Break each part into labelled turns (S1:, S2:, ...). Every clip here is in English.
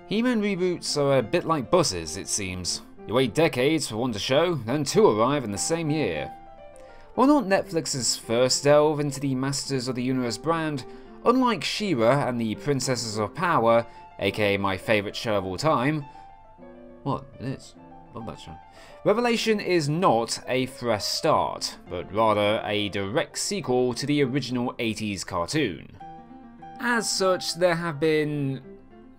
S1: He-Man reboots are a bit like buses, it seems. You wait decades for one to show, then two arrive in the same year. While not Netflix's first delve into the Masters of the Universe brand, unlike She-Ra and the Princesses of Power, aka my favourite show of all time... What? It is. Love that show. Revelation is not a fresh start, but rather a direct sequel to the original 80s cartoon. As such, there have been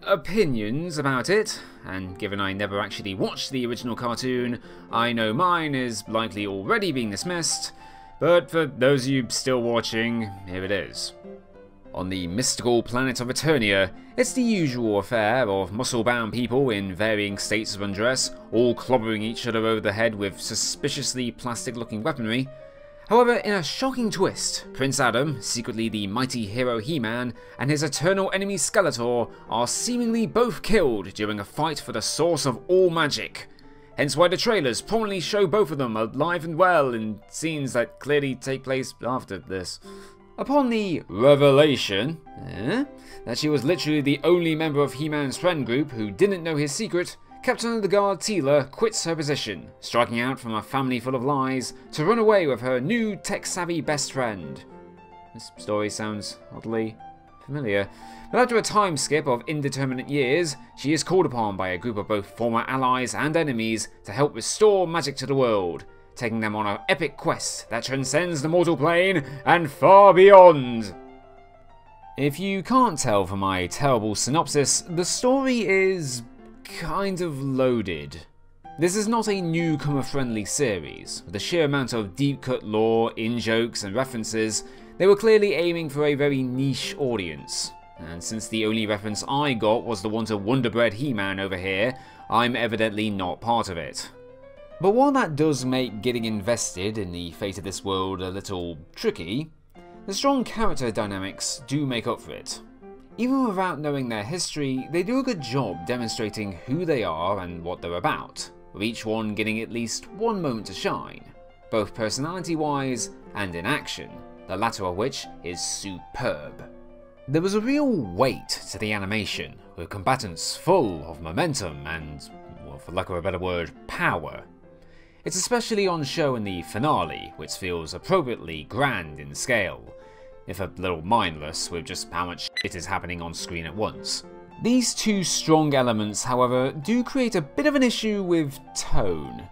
S1: opinions about it, and given I never actually watched the original cartoon, I know mine is likely already being dismissed, but for those of you still watching, here it is. On the mystical planet of Eternia, it's the usual affair of muscle-bound people in varying states of undress, all clobbering each other over the head with suspiciously plastic-looking weaponry. However, in a shocking twist, Prince Adam, secretly the mighty hero He-Man, and his eternal enemy Skeletor are seemingly both killed during a fight for the source of all magic. Hence why the trailers prominently show both of them alive and well in scenes that clearly take place after this. Upon the revelation that she was literally the only member of He-Man's friend group who didn't know his secret, Captain of the Guard Teela quits her position, striking out from a family full of lies to run away with her new tech-savvy best friend. This story sounds oddly familiar, but after a time skip of indeterminate years, she is called upon by a group of both former allies and enemies to help restore magic to the world, taking them on an epic quest that transcends the mortal plane and far beyond. If you can't tell from my terrible synopsis, the story is kind of loaded. This is not a newcomer-friendly series. With the sheer amount of deep-cut lore, in-jokes and references, they were clearly aiming for a very niche audience. And since the only reference I got was the one to Wonder Bread He-Man over here, I'm evidently not part of it. But while that does make getting invested in the fate of this world a little tricky, the strong character dynamics do make up for it. Even without knowing their history, they do a good job demonstrating who they are and what they're about, with each one getting at least one moment to shine, both personality-wise and in action, the latter of which is superb. There was a real weight to the animation, with combatants full of momentum and, well, for lack of a better word, power. It's especially on show in the finale, which feels appropriately grand in scale, if a little mindless with just how much shit is happening on screen at once. These two strong elements, however, do create a bit of an issue with tone.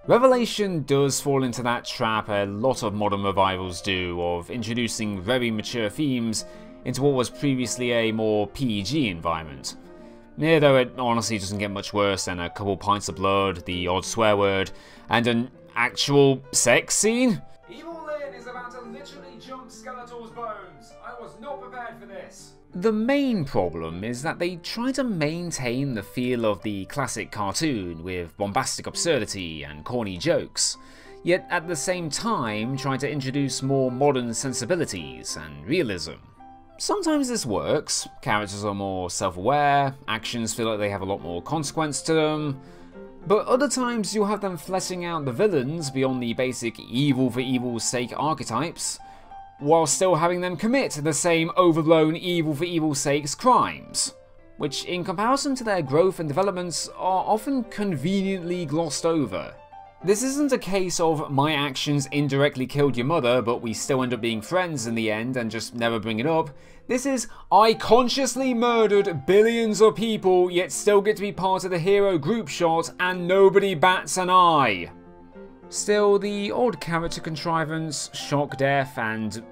S1: Revelation does fall into that trap a lot of modern revivals do, of introducing very mature themes into what was previously a more PG environment. Here though, it honestly doesn't get much worse than a couple pints of blood, the odd swear word, and an actual sex scene. Evil Lyn is about to literally jump Skeletor's bones. I was not prepared for this. The main problem is that they try to maintain the feel of the classic cartoon with bombastic absurdity and corny jokes, yet at the same time try to introduce more modern sensibilities and realism. Sometimes this works, characters are more self-aware, actions feel like they have a lot more consequence to them, but other times you'll have them fleshing out the villains beyond the basic evil for evil's sake archetypes, while still having them commit the same overblown evil for evil's sake's crimes, which in comparison to their growth and developments are often conveniently glossed over. This isn't a case of my actions indirectly killed your mother but we still end up being friends in the end and just never bring it up. This is I consciously murdered billions of people yet still get to be part of the hero group shot and nobody bats an eye. Still, the odd character contrivance, shock death and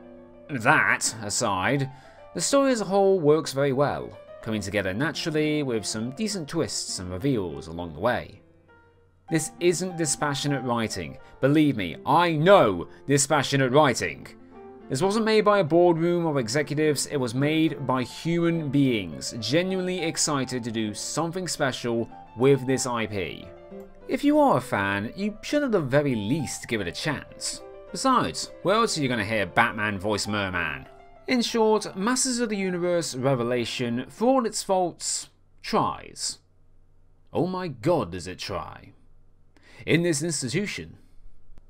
S1: that aside, the story as a whole works very well, coming together naturally with some decent twists and reveals along the way. This isn't dispassionate writing. Believe me, I know dispassionate writing. This wasn't made by a boardroom of executives, it was made by human beings, genuinely excited to do something special with this IP. If you are a fan, you should at the very least give it a chance. Besides, where else are you going to hear Batman voice Merman? In short, Masters of the Universe Revelation, for all its faults, tries. Oh my god, does it try. In this institution.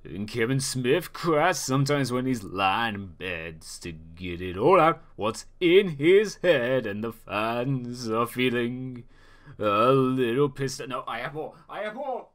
S1: And Kevin Smith cries sometimes when he's lying in bed to get it all out what's in his head, and the fans are feeling A little pissed. No, I have more. I have more.